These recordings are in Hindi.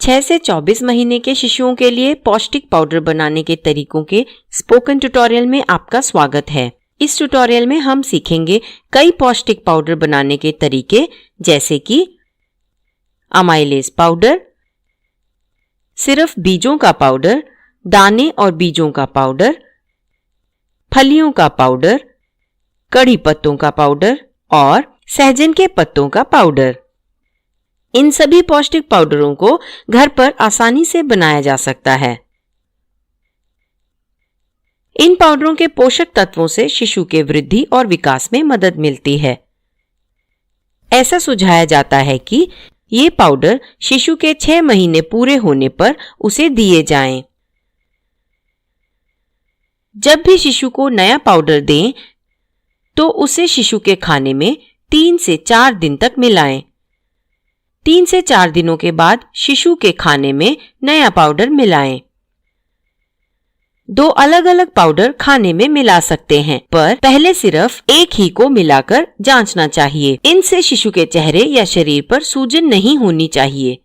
6 से 24 महीने के शिशुओं के लिए पौष्टिक पाउडर बनाने के तरीकों के स्पोकन ट्यूटोरियल में आपका स्वागत है। इस ट्यूटोरियल में हम सीखेंगे कई पौष्टिक पाउडर बनाने के तरीके, जैसे कि अमाइलेज पाउडर, सिर्फ बीजों का पाउडर, दाने और बीजों का पाउडर, फलियों का पाउडर, कड़ी पत्तों का पाउडर और सहजन के पत्तों का पाउडर। इन सभी पौष्टिक पाउडरों को घर पर आसानी से बनाया जा सकता है। इन पाउडरों के पोषक तत्वों से शिशु के वृद्धि और विकास में मदद मिलती है। ऐसा सुझाया जाता है कि ये पाउडर शिशु के 6 महीने पूरे होने पर उसे दिए जाएं। जब भी शिशु को नया पाउडर दें, तो उसे शिशु के खाने में 3 से 4 दिन तक मिलाएं। 3 से 4 दिनों के बाद शिशु के खाने में नया पाउडर मिलाएं। 2 अलग-अलग पाउडर खाने में मिला सकते हैं, पर पहले सिर्फ एक ही को मिलाकर जांचना चाहिए। इनसे शिशु के चेहरे या शरीर पर सूजन नहीं होनी चाहिए।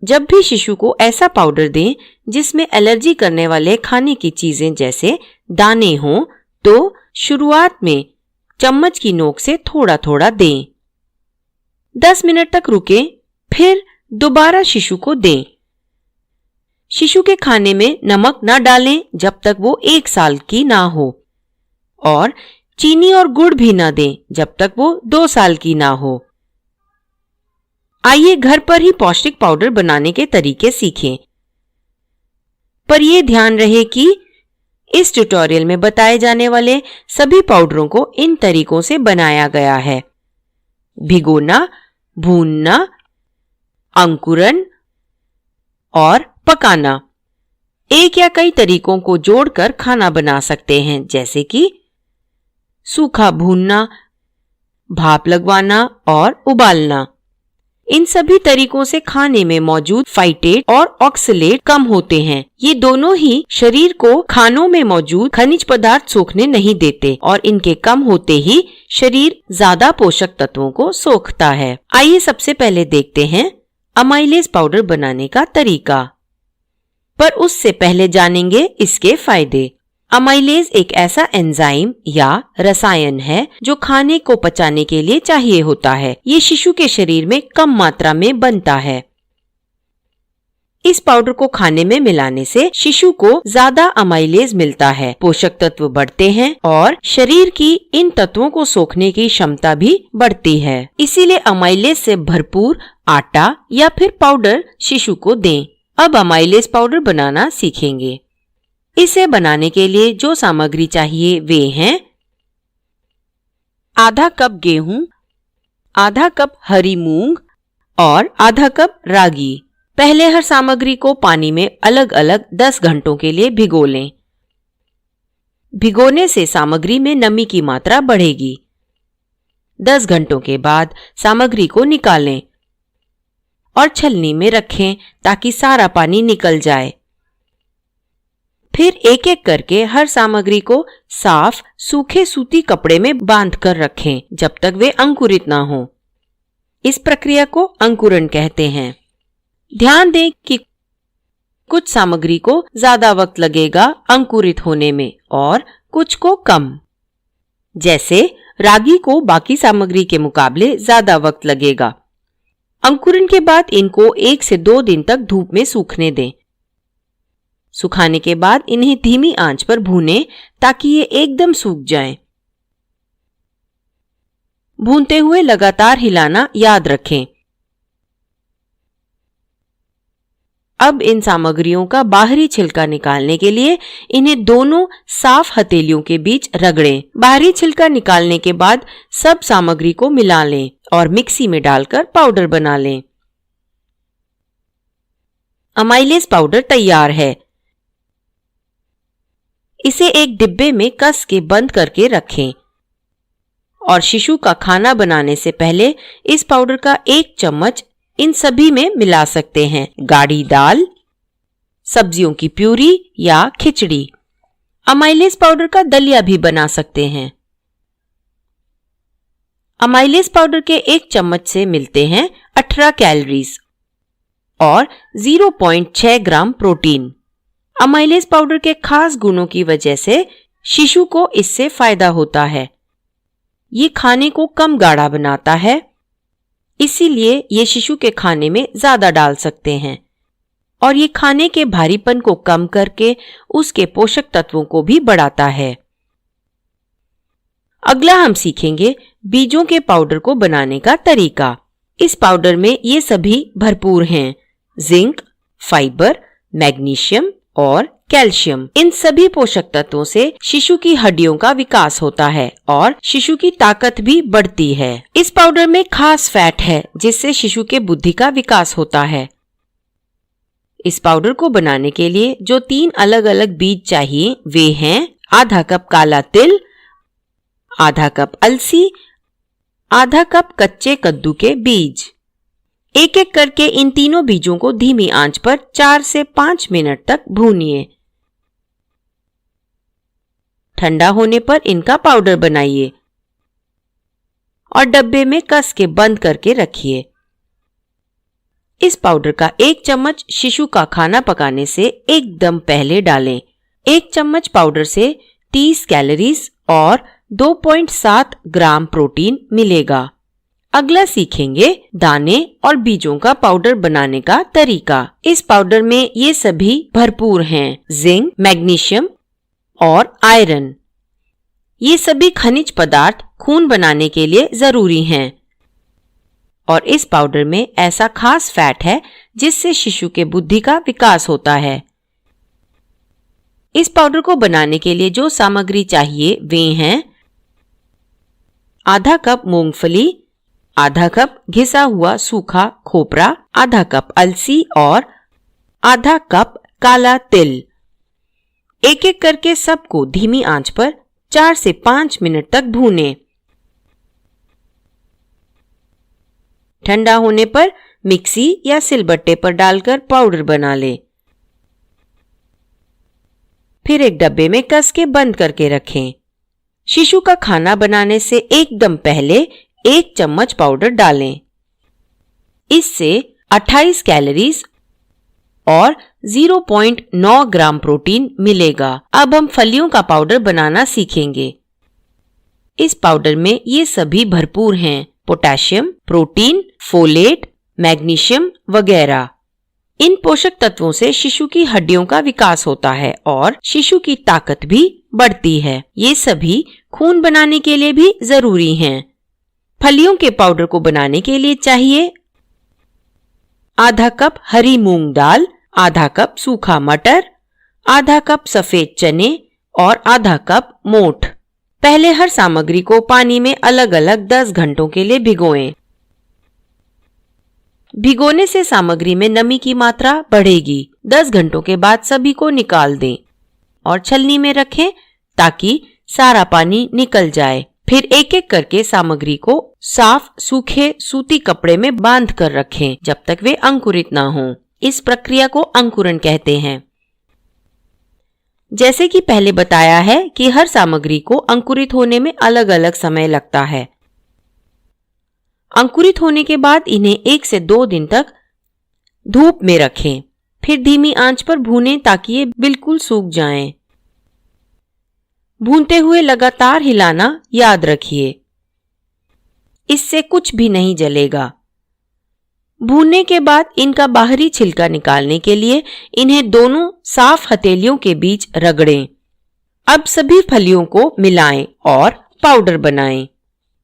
जब भी शिशु को ऐसा पाउडर दें जिसमें एलर्जी करने वाले खाने की चीजें जैसे दाने हों, तो शुरुआत में चम्मच की नोक से थोड़ा थोड़ा दें। 10 मिनट तक रुकें, फिर दोबारा शिशु को दें। शिशु के खाने में नमक न डालें जब तक वो 1 साल की ना हो, और चीनी और गुड़ भी न दें जब तक वो 2 साल की ना हो। आइए घर पर ही पौष्टिक पाउडर बनाने के तरीके सीखें। पर यह ध्यान रहे कि इस ट्यूटोरियल में बताए जाने वाले सभी पाउडरों को इन तरीकों से बनाया गया है: भिगोना, भूनना, अंकुरन और पकाना। एक या कई तरीकों को जोड़कर खाना बना सकते हैं, जैसे कि सूखा भूनना, भाप लगवाना और उबालना। इन सभी तरीकों से खाने में मौजूद फाइटेट और ऑक्सलेट कम होते हैं। ये दोनों ही शरीर को खानों में मौजूद खनिज पदार्थ सोखने नहीं देते, और इनके कम होते ही शरीर ज्यादा पोषक तत्वों को सोखता है। आइए सबसे पहले देखते हैं अमाइलेज पाउडर बनाने का तरीका। पर उससे पहले जानेंगे इसके फायदे। अमाइलेज एक ऐसा एंजाइम या रसायन है जो खाने को पचाने के लिए चाहिए होता है। ये शिशु के शरीर में कम मात्रा में बनता है। इस पाउडर को खाने में मिलाने से शिशु को ज्यादा अमाइलेज मिलता है, पोषक तत्व बढ़ते हैं और शरीर की इन तत्वों को सोखने की क्षमता भी बढ़ती है। इसीलिए अमाइलेज से भरपूर आटा या फिर पाउडर शिशु को दें। अब अमाइलेज पाउडर बनाना सीखेंगे। इसे बनाने के लिए जो सामग्री चाहिए वे हैं: आधा कप गेहूं, आधा कप हरी मूंग और आधा कप रागी। पहले हर सामग्री को पानी में अलग अलग 10 घंटों के लिए भिगो लें। भिगोने से सामग्री में नमी की मात्रा बढ़ेगी। 10 घंटों के बाद सामग्री को निकालें और छलनी में रखें ताकि सारा पानी निकल जाए। फिर एक एक करके हर सामग्री को साफ सूखे सूती कपड़े में बांध कर रखें जब तक वे अंकुरित ना हो। इस प्रक्रिया को अंकुरन कहते हैं। ध्यान दें कि कुछ सामग्री को ज्यादा वक्त लगेगा अंकुरित होने में और कुछ को कम। जैसे रागी को बाकी सामग्री के मुकाबले ज्यादा वक्त लगेगा। अंकुरन के बाद इनको 1 से 2 दिन तक धूप में सूखने दें। सुखाने के बाद इन्हें धीमी आंच पर भूनें ताकि ये एकदम सूख जाएं। भूनते हुए लगातार हिलाना याद रखें। अब इन सामग्रियों का बाहरी छिलका निकालने के लिए इन्हें दोनों साफ हथेलियों के बीच रगड़ें। बाहरी छिलका निकालने के बाद सब सामग्री को मिला लें और मिक्सी में डालकर पाउडर बना लें। अमाइलेज पाउडर तैयार है। इसे एक डिब्बे में कस के बंद करके रखें और शिशु का खाना बनाने से पहले इस पाउडर का 1 चम्मच इन सभी में मिला सकते हैं। गाढ़ी दाल, सब्जियों की प्यूरी या खिचड़ी। अमाइलेज पाउडर का दलिया भी बना सकते हैं। अमाइलेज पाउडर के 1 चम्मच से मिलते हैं 18 कैलोरीज और 0.6 ग्राम प्रोटीन। अमाइलेज पाउडर के खास गुणों की वजह से शिशु को इससे फायदा होता है। ये खाने को कम गाढ़ा बनाता है, इसीलिए ये शिशु के खाने में ज्यादा डाल सकते हैं और ये खाने के भारीपन को कम करके उसके पोषक तत्वों को भी बढ़ाता है। अगला हम सीखेंगे बीजों के पाउडर को बनाने का तरीका। इस पाउडर में ये सभी भरपूर हैं, जिंक, फाइबर, मैग्नीशियम और कैल्शियम। इन सभी पोषक तत्वों से शिशु की हड्डियों का विकास होता है और शिशु की ताकत भी बढ़ती है। इस पाउडर में खास फैट है जिससे शिशु के बुद्धि का विकास होता है। इस पाउडर को बनाने के लिए जो 3 अलग अलग बीज चाहिए वे हैं आधा कप काला तिल, आधा कप अलसी, आधा कप कच्चे कद्दू के बीज। एक एक करके इन तीनों बीजों को धीमी आंच पर 4 से 5 मिनट तक भूनिए। ठंडा होने पर इनका पाउडर बनाइए और डब्बे में कस के बंद करके रखिए। इस पाउडर का 1 चम्मच शिशु का खाना पकाने से एकदम पहले डालें। 1 चम्मच पाउडर से 30 कैलोरीज और 2.7 ग्राम प्रोटीन मिलेगा। अगला सीखेंगे दाने और बीजों का पाउडर बनाने का तरीका। इस पाउडर में ये सभी भरपूर हैं, जिंक, मैग्नीशियम और आयरन। ये सभी खनिज पदार्थ खून बनाने के लिए जरूरी हैं और इस पाउडर में ऐसा खास फैट है जिससे शिशु के बुद्धि का विकास होता है। इस पाउडर को बनाने के लिए जो सामग्री चाहिए वे हैं आधा कप मूंगफली, आधा कप घिसा हुआ सूखा खोपरा, आधा कप अलसी और आधा कप काला तिल। एक एक करके सबको धीमी आंच पर 4 से 5 मिनट तक भूनें। ठंडा होने पर मिक्सी या सिलबट्टे पर डालकर पाउडर बना लें। फिर एक डब्बे में कस के बंद करके रखें। शिशु का खाना बनाने से एकदम पहले 1 चम्मच पाउडर डालें। इससे 28 कैलोरीज और 0.9 ग्राम प्रोटीन मिलेगा। अब हम फलियों का पाउडर बनाना सीखेंगे। इस पाउडर में ये सभी भरपूर हैं, पोटेशियम, प्रोटीन, फोलेट, मैग्नीशियम वगैरह। इन पोषक तत्वों से शिशु की हड्डियों का विकास होता है और शिशु की ताकत भी बढ़ती है। ये सभी खून बनाने के लिए भी जरूरी हैं। फलियों के पाउडर को बनाने के लिए चाहिए आधा कप हरी मूंग दाल, आधा कप सूखा मटर, आधा कप सफेद चने और आधा कप मोठ। पहले हर सामग्री को पानी में अलग अलग 10 घंटों के लिए भिगोएं। भिगोने से सामग्री में नमी की मात्रा बढ़ेगी। 10 घंटों के बाद सभी को निकाल दें और छलनी में रखें ताकि सारा पानी निकल जाए। फिर एक एक करके सामग्री को साफ सूखे सूती कपड़े में बांध कर रखें जब तक वे अंकुरित ना हों। इस प्रक्रिया को अंकुरण कहते हैं। जैसे कि पहले बताया है कि हर सामग्री को अंकुरित होने में अलग अलग समय लगता है। अंकुरित होने के बाद इन्हें 1 से 2 दिन तक धूप में रखें। फिर धीमी आंच पर भूनें ताकि ये बिल्कुल सूख जाएं। भूनते हुए लगातार हिलाना याद रखिए, इससे कुछ भी नहीं जलेगा। भूनने के बाद इनका बाहरी छिलका निकालने के लिए इन्हें दोनों साफ हथेलियों के बीच रगड़ें। अब सभी फलियों को मिलाएं और पाउडर बनाएं।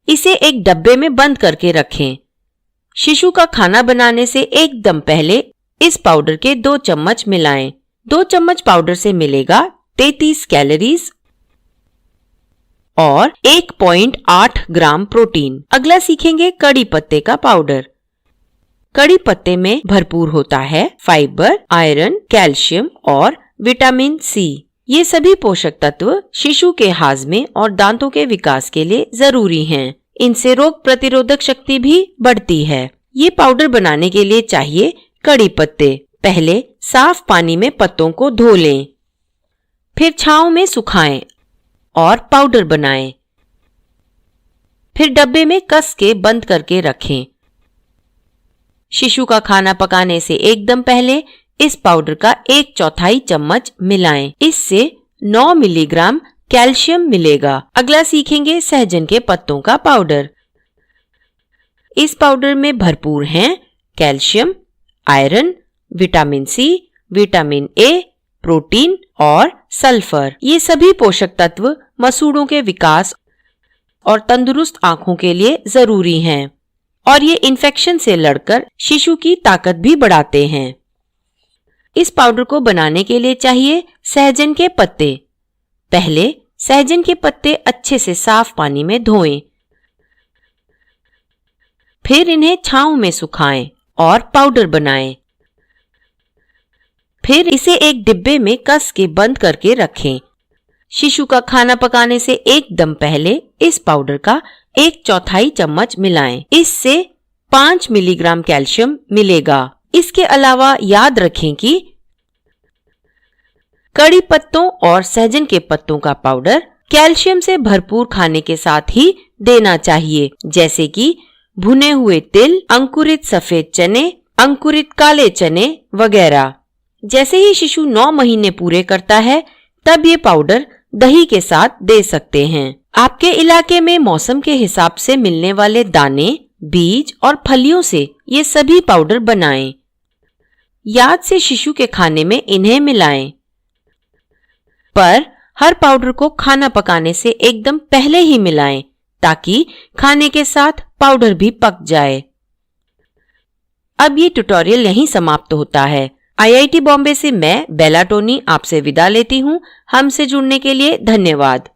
इसे एक डब्बे में बंद करके रखें। शिशु का खाना बनाने से एकदम पहले इस पाउडर के 2 चम्मच मिलाएं। 2 चम्मच पाउडर से मिलेगा 33 कैलोरीज और 1.8 ग्राम प्रोटीन। अगला सीखेंगे कड़ी पत्ते का पाउडर। कड़ी पत्ते में भरपूर होता है फाइबर, आयरन, कैल्शियम और विटामिन सी। ये सभी पोषक तत्व शिशु के हाजमे और दांतों के विकास के लिए जरूरी हैं। इनसे रोग प्रतिरोधक शक्ति भी बढ़ती है। ये पाउडर बनाने के लिए चाहिए कड़ी पत्ते। पहले साफ पानी में पत्तों को धो लें, फिर छांव में सुखाएं और पाउडर बनाएं। फिर डब्बे में कस के बंद करके रखें। शिशु का खाना पकाने से एकदम पहले इस पाउडर का 1/4 चम्मच मिलाएं। इससे 9 मिलीग्राम कैल्शियम मिलेगा। अगला सीखेंगे सहजन के पत्तों का पाउडर। इस पाउडर में भरपूर हैं calcium, iron, vitamin C, vitamin A, protein और सल्फर। ये सभी पोषक तत्व मसूड़ों के विकास और तंदुरुस्त आंखों के लिए जरूरी हैं और ये इन्फेक्शन से लड़कर शिशु की ताकत भी बढ़ाते हैं। इस पाउडर को बनाने के लिए चाहिए सहजन के पत्ते। पहले सहजन के पत्ते अच्छे से साफ पानी में धोएं। फिर इन्हें छांव में सुखाएं और पाउडर बनाएं। फिर इसे एक डिब्बे में कस के बंद करके रखें। शिशु का खाना पकाने से एकदम पहले इस पाउडर का 1/4 चम्मच मिलाएं। इससे 5 मिलीग्राम कैल्शियम मिलेगा। इसके अलावा याद रखें कि कड़ी पत्तों और सहजन के पत्तों का पाउडर कैल्शियम से भरपूर खाने के साथ ही देना चाहिए, जैसे कि भुने हुए तिल, अंकुरित सफेद चने, अंकुरित काले चने वगैरह। जैसे ही शिशु 9 महीने पूरे करता है तब ये पाउडर दही के साथ दे सकते हैं। आपके इलाके में मौसम के हिसाब से मिलने वाले दाने, बीज और फलियों से ये सभी पाउडर बनाएं। याद से शिशु के खाने में इन्हें मिलाएं, पर हर पाउडर को खाना पकाने से एकदम पहले ही मिलाएं ताकि खाने के साथ पाउडर भी पक जाए। अब ये ट्यूटोरियल यहीं समाप्त होता है। IIT बॉम्बे से मैं बेला टोनी आपसे विदा लेती हूँ। हमसे जुड़ने के लिए धन्यवाद।